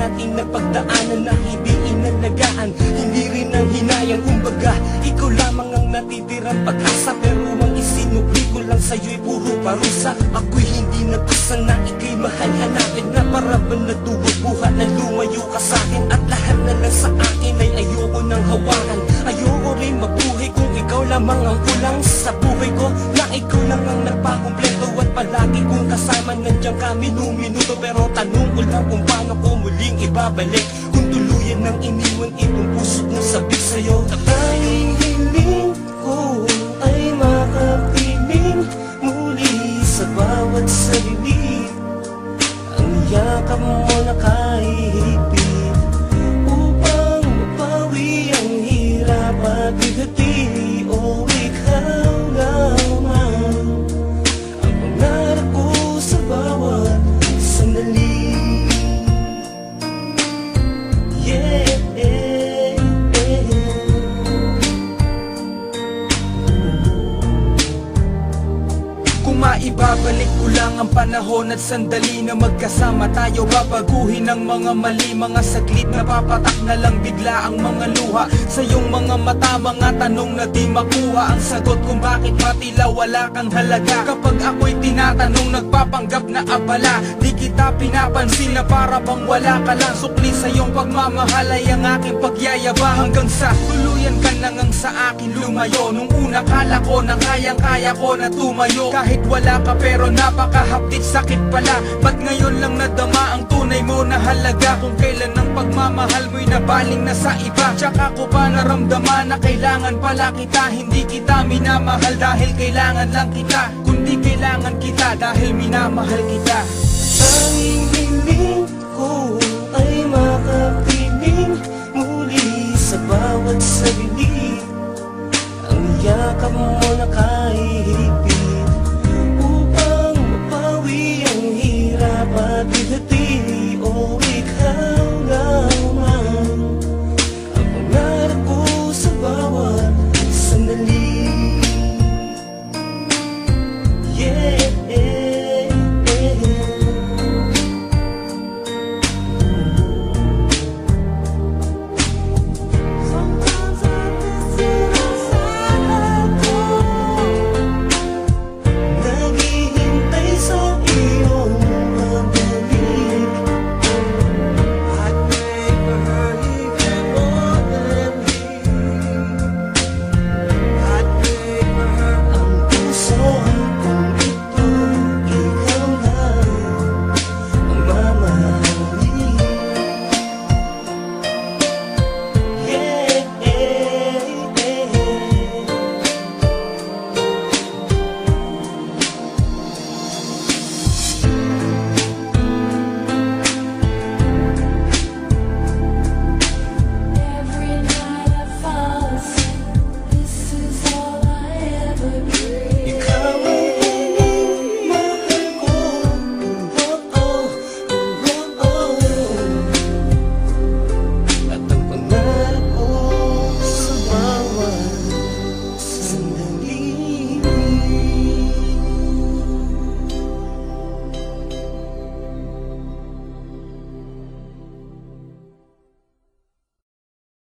nating napagdaanan na hindi inalagaan, hindi rin ang hinayang. Kumbaga, ikaw lamang ang natitirang pag-asa, pero ang isinukli ko lang sa'yo'y puro parusa. Ako'y hindi nagkusang na ika'y mahal hanapin, na para ba natuwag buhat na lumayo ka sa'kin. At lahat na lang sa akin ay ayoko nang hawakan. Ayoko rin mabuhay kung ikaw lamang ang kulang sa buhay ko, na ikaw lang ang nagpakumpleto. At palagi kong kasama, nandiyan ka minuto. Pero tanong ko lang kung paano ko muling ibabalik, kung tuluyan nang iniwan itong puso't nasabik sa'yo. Tanging hiling ko ay makapiling muli sa bawat salita, ang yakap mo na kahihigpit, upang mapawi ang hirap at bigati. O ikaw lamang ang pangarap ko sa bawat sandali. Yeah. Kung maibabalik ko lang ang panahon at sandali na magkasama tayo, babaguhin ang mga mali, mga saglit na papatak na lang bigla ang mga luha sa iyong mga mata, mga tanong na di makuha ang sagot kung bakit matila wala kang halaga. Kapag ako'y tinatanong, nagpapanggap na abala, di kita pinapansin na para bang wala ka lang. Sukli sa iyong pagmamahal ay ang aking pagyayabang, hanggang sa tuluyan ka na ngang sa akin lumayo. Nung una kala ko na kayang-kaya ko na tumayo, kahit wala ka pero napakahapdik, sakit pala. Ba't ngayon lang nadama ang tunay mo na halaga, kung kailan ang pagmamahal mo'y nabaling na sa iba. Tsaka ko pa naramdaman na kailangan pala kita, hindi kita minamahal dahil kailangan lang kita, kundi kailangan kita dahil minamahal kita. Tanging hiling ko